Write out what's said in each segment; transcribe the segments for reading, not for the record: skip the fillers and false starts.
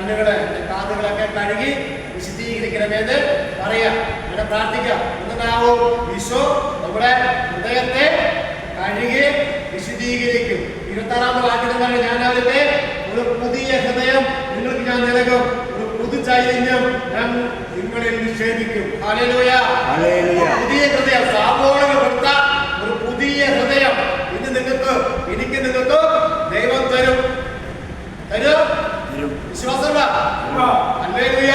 കണ്ണുകള് കാതുകളൊക്കെ കഴുകി വിശുദ്ധീകരിക്കണമെന്ന് പറയാം. അങ്ങനെ പ്രാർത്ഥിക്കാം. എന്നാവും ഈശോ നമ്മുടെ ഹൃദയത്തെ കഴുകി വിശുദ്ധീകരിക്കും. 26-ാമത്തെ വാക്യത്തിൽ പറഞ്ഞു, ഞാൻ അവർക്ക് ഒരു പുതിയ ഹൃദയം നിങ്ങൾക്ക് ഞാൻ നൽകും, ഒരു പുതു ചൈതന്യം ഞാൻ നിങ്ങളിൽ നിക്ഷേപിക്കും. ഹല്ലേലൂയ. പുതിയ ഹൃദയം, സാവോളങ്ങൾ കൊടുത്ത ഒരു പുതിയ ഹൃദയം ഇന്ന് നിങ്ങൾക്ക് എനിക്ക് നിങ്ങൾക്ക് ദൈവം തരും. വിശ്വാസമുള്ള ഹല്ലേലൂയ.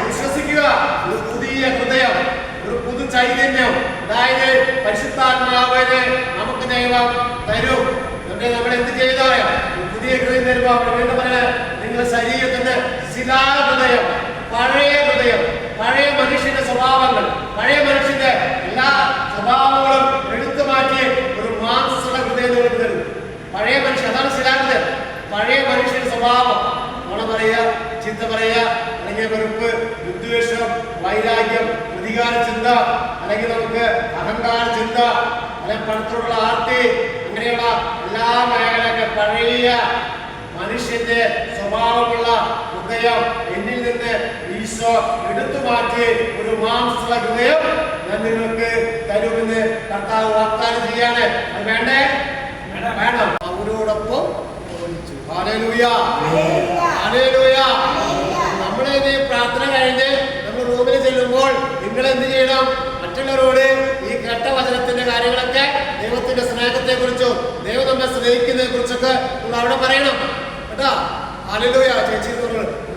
വിശ്വസിക്കുക. ഒരു പുതിയ ഹൃദയം, ഒരു പുതു ചൈതന്യം, അതായത് പരിശുദ്ധാത്മാവിനെ നമുക്ക് ദൈവം തരും. നമ്മൾ എന്ത് ചെയ്താൽ പുതിയ ഹൃദയം തരുമ്പോ വീണ്ടും പറയാ, നിങ്ങളുടെ ശരീരത്തിന്റെ ശിലാഹൃദയം, പഴയ ഹൃദയം, പഴയ മനുഷ്യന്റെ സ്വഭാവങ്ങൾ, പഴയ മനുഷ്യന്റെ എല്ലാ സ്വഭാവങ്ങളും എടുത്തു മാറ്റി ഒരു മാംസള ഹൃദയം നിങ്ങൾക്ക് തരും. പഴയ മനുഷ്യൻ, അതാണ് ശിലാഹൃദയം. പഴയ മനുഷ്യന്റെ സ്വഭാവം നമ്മളെ പറയുക, ചിന്ത പറയുക, അല്ലെങ്കിൽ വെറുപ്പ്, വിദ്വേഷം, വൈരാഗ്യം, പ്രതികാര ചിന്ത, അല്ലെങ്കിൽ നമുക്ക് അഹങ്കാര ചിന്ത, അല്ലെങ്കിൽ പണത്തോടുള്ള ആർത്തി, അങ്ങനെയുള്ള എല്ലാ മേഖലയൊക്കെ പഴയ മനുഷ്യന്റെ സ്വഭാവമുള്ള ഹൃദയം എന്നിൽ നിന്ന് ഈശോ എടുത്തു മാറ്റി ഒരു മാംസള ഹൃദയം ഞാൻ നിങ്ങൾക്ക് തരുമെന്ന് കർത്താവ് വാഗ്ദാനം ചെയ്യാണ്. അത് വേണ്ടേ? വേണം. അവരോടൊപ്പം ഹല്ലേലൂയ. ഹല്ലേലൂയ. നമ്മളെ പ്രാർത്ഥന കഴിഞ്ഞ് നമ്മൾ റൂമിൽ ചെല്ലുമ്പോൾ നിങ്ങൾ എന്ത് ചെയ്യണം? മറ്റുള്ളവരോട് ഈ കേട്ട വചനത്തിന്റെ കാര്യങ്ങളൊക്കെ, ദൈവത്തിന്റെ സ്നേഹത്തെ കുറിച്ചും ദൈവം നമ്മെ സ്നേഹിക്കുന്നതിനെ കുറിച്ചൊക്കെ നമ്മൾ അവിടെ പറയണം കേട്ടോ. ഹല്ലേലൂയ. ചേച്ചി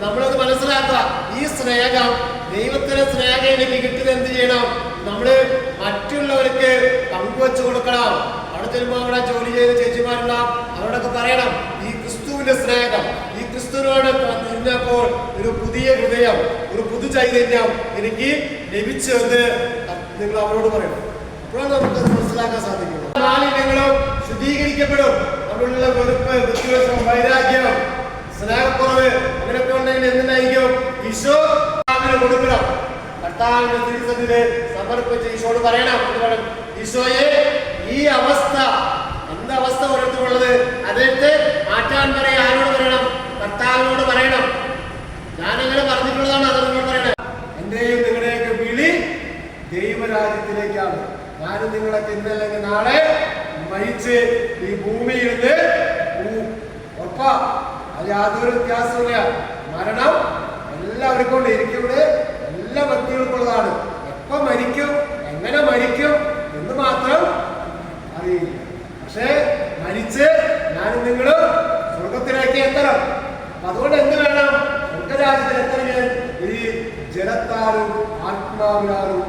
നമ്മളത് മനസ്സിലാക്കുക. ഈ സ്നേഹം, ദൈവത്തിന്റെ സ്നേഹം എനിക്ക് കിട്ടുന്നത് എന്ത് ചെയ്യണം? നമ്മള് മറ്റുള്ളവർക്ക് പങ്കുവെച്ചു കൊടുക്കണം. അവിടെ ചെല്ലുമ്പോൾ അവിടെ ജോലി ചെയ്ത് ചേച്ചിമാരുണ്ടാവും, അവരോടൊക്കെ പറയണം ഈ ക്രിസ്തുവിന്റെ സ്നേഹം, ഈ ക്രിസ്തുവിനോട് ഇരുന്നപ്പോൾ ഒരു പുതിയ ഹൃദയം, ഒരു പുതു ചൈതന്യം എനിക്ക് ലഭിച്ചു എന്ന് നിങ്ങൾ അവരോട് പറയണം. അപ്പോഴാണ് നമുക്കത് മനസ്സിലാക്കാൻ സാധിക്കുന്നത്. മാലിന്യങ്ങളും ശുദ്ധീകരിക്കപ്പെടും. നമ്മളുള്ള വെറുപ്പ്, വിദ്വേഷം, വൈരാഗ്യം, സ്നേഹക്കുറവ് അങ്ങനെയൊക്കെ ഉണ്ടെങ്കിൽ എന്തിനായിരിക്കും? ഈശോ കൊടുക്കണം. കർത്താവിന്റെ തിരുസന്നിധിയിൽ സമർപ്പിച്ച് ഈശോട് പറയണം, ഈശോയെ ഈ അവസ്ഥ, എന്തവസ്ഥ ഓരോരുത്തരുള്ളത് അതെടുത്ത് മാറ്റാൻ പറയാൻ ആരോട് പറയണം? കർത്താവിനോട് പറയണം. ഞാനങ്ങനെ പറഞ്ഞിട്ടുള്ളതാണ്, അത് നിങ്ങൾ പറയണം. എന്റെയും നിങ്ങളുടെയൊക്കെ വിളി ദൈവരാജ്യത്തിലേക്കാണ്. ഞാനും നിങ്ങളൊക്കെ ഇന്നല്ലെങ്കിൽ നാളെ മരിച്ച് ഈ ഭൂമിയിൽ നിന്ന് ഉറപ്പാ. അത് യാതൊരു വ്യത്യാസമില്ല. മരണം എല്ലാവർക്കും ഉണ്ട്. എനിക്കിവിടെ എല്ലാ വ്യക്തികൾക്കുള്ളതാണ്. എപ്പോ മരിക്കും, എങ്ങനെ മരിക്കും എന്ന് മാത്രം അറിയില്ല. പക്ഷേ മരിച്ച് ഞാനും നിങ്ങളും സ്വർഗത്തിലേക്ക് എത്തണം. അതുകൊണ്ട് എന്ത് വേണം? സ്വർഗരാജ്യത്തിൽ എത്തണമെങ്കിൽ ഈ ജലത്താലും ആത്മാവിനാലും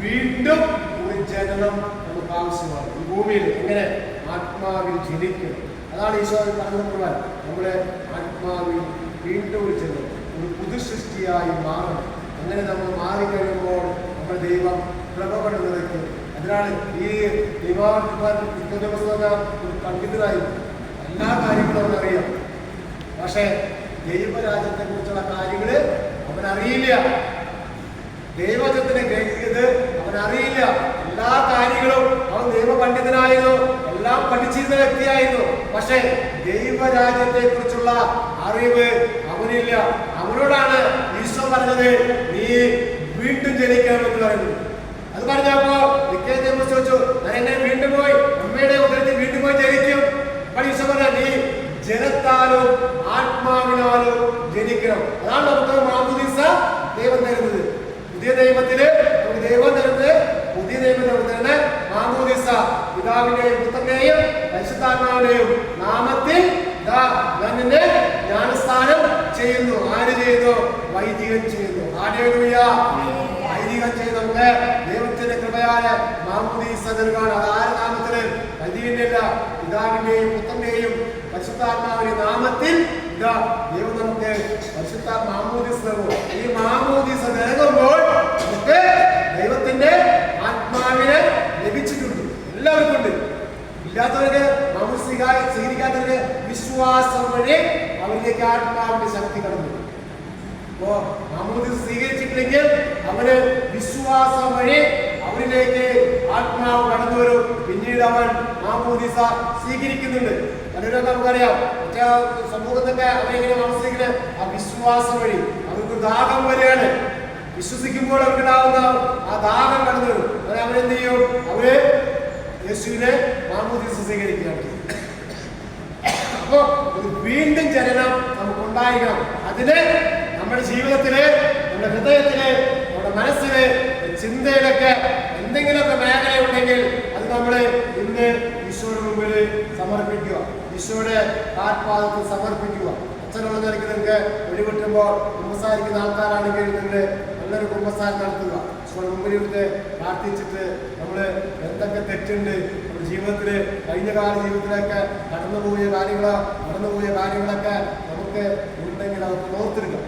വീണ്ടും ഒരു ജനനം നമുക്ക് ആവശ്യമാണ്. ഈ ഭൂമിയിൽ എങ്ങനെ ആത്മാവിൽ ജനിക്കും, അതാണ് ഈശോ പറഞ്ഞിട്ടുള്ളത്. നമ്മുടെ ആത്മാവിൽ വീണ്ടും ഒരു ജനനം, ഒരു പുതുസൃഷ്ടിയായി മാറണം. അങ്ങനെ നമ്മൾ മാറിക്കഴിയുമ്പോൾ നമ്മുടെ ദൈവം പ്രഭവ നിറയ്ക്കും. അതിനാണ് ഈ പണ്ഡിതനായി എല്ലാ കാര്യങ്ങളും അവനറിയാം. പക്ഷെ ദൈവരാജ്യത്തെ കുറിച്ചുള്ള കാര്യങ്ങള് അവനറിയില്ല. ദൈവജനത്തിനെ ഗ്രഹിക്കുന്നത് അവനറിയില്ല. എല്ലാ കാര്യങ്ങളും അവൻ ദൈവപണ്ഡിതനായിരുന്നു, എല്ലാം പഠിച്ചിരുന്ന വ്യക്തിയായിരുന്നു. പക്ഷെ ദൈവരാജ്യത്തെ കുറിച്ചുള്ള അറിവ് അവനില്ല. അവനോടാണ് ഈശോ പറഞ്ഞത്, നീ വീണ്ടും ജനിക്കണമെന്ന് പറയുന്നത്. അത് പറഞ്ഞപ്പോ നിക്കേതേമോസ് ചോദിച്ചു, ഞാൻ എന്നെ വീണ്ടും പോയി അമ്മയുടെ ഉദരത്തിൽ വീണ്ടും പോയി ജനിക്കും? അപ്പോൾ ഈശോ പറഞ്ഞ, നീ ജലത്താലും ആത്മാവിനാലും ജനിക്കണം. അതാണ് നമുക്ക് മാമോദീസ ദൈവം തരുന്നത്. പുതിയ ദൈവത്തില് നമുക്ക് ദൈവം തരുന്നത്, പുതിയ ദൈവം തന്നെ മാമോദീസ, പിതാവിന്റെയും പുത്രന്റെയും പരിശുദ്ധാത്മാവിന്റെയും നാമത്തിൽ ഞാൻ നിന്നെ ജ്ഞാനസ്നാനം ചെയ്യുന്നു. ആര് ചെയ്യുന്നു? വൈദികൻ ചെയ്യുന്നു. ഹല്ലേലൂയ. വൈദികൻ ചെയ്ത് നമുക്ക് ദൈവത്തിന്റെ കൃപയാൽ മാമോദീസ നൽകാണ്. അത് ആരുടെ നാമത്തില്? വൈദികന്റെ അല്ല, പിതാവിന്റെയും പുത്രന്റെയും പരിശുദ്ധാത്മാവിന്റെ നാമത്തിൽ ദൈവം നമുക്ക് മാമോദീസ നൽകും. ഈ മാമോദീസ നൽകുമ്പോൾ നമുക്ക് ദൈവത്തിന്റെ ആത്മാവിനെ ലഭിച്ചിട്ടുണ്ട്. എല്ലാവർക്കും ഉണ്ട്. ഇല്ലാത്തവർക്ക്, മാമോദീസ സ്വീകരിക്കാത്തവർക്ക് വിശ്വാസം വഴി അവരിലേക്ക് ആത്മാവിന്റെ ശക്തി കടന്നു. അപ്പോ മാമോദീസ സ്വീകരിച്ചിട്ടില്ലെങ്കിൽ അവന് വിശ്വാസം വഴി അവൻ ഉള്ളിലേക്ക് ആത്മാവ് കടന്നു വരും. പിന്നീട് അവൻ മാമോദീസ സ്വീകരിക്കുന്നുണ്ട്. പലരും നമുക്കറിയാം മറ്റേ സമൂഹത്തൊക്കെ അവരിങ്ങനെ മനസ്സിലിങ്ങനെ ആ വിശ്വാസം വഴി അവർക്ക് ദാഹം വരെയാണ്. വിശ്വസിക്കുമ്പോൾ അവർക്കുണ്ടാവുന്ന ആ ദാഹം കടന്നു വരും. അവരെന്ത് ചെയ്യും? അവര് യേശുവിനെ മാമോദീസ സ്വീകരിക്കുകയാണ്. അപ്പോ വീണ്ടും ജനനം നമുക്കുണ്ടായിരിക്കണം. അതിന് നമ്മുടെ ജീവിതത്തില്, നമ്മുടെ ഹൃദയത്തില്, നമ്മുടെ മനസ്സില്, ചിന്തയിലൊക്കെ എന്തെങ്കിലുമൊക്കെ മേഖല ഉണ്ടെങ്കിൽ അത് നമ്മള് ഇന്ന് ഈശോയുടെ മുമ്പിൽ സമർപ്പിക്കുക, ഈശോയുടെ കാൽപാദത്തിൽ സമർപ്പിക്കുക. അച്ഛനുള്ള നിലയ്ക്ക് നിങ്ങൾക്ക് ഒഴിവിട്ടുമ്പോൾ കുമ്പസാരിക്കുന്ന ആൾക്കാരാണെങ്കിൽ നിങ്ങൾ നല്ലൊരു കുമ്പസാരം നടത്തുക. ഈശോയുടെ മുമ്പിൽ ഇരുന്ന് പ്രാർത്ഥിച്ചിട്ട് നമ്മൾ എന്തൊക്കെ തെറ്റുണ്ട് നമ്മുടെ ജീവിതത്തിൽ, കഴിഞ്ഞ കാല ജീവിതത്തിലൊക്കെ നടന്നുപോയ കാര്യങ്ങളൊക്കെ നമുക്ക് ഉണ്ടെങ്കിൽ അതൊക്കെ ഓർത്തിരിക്കാം.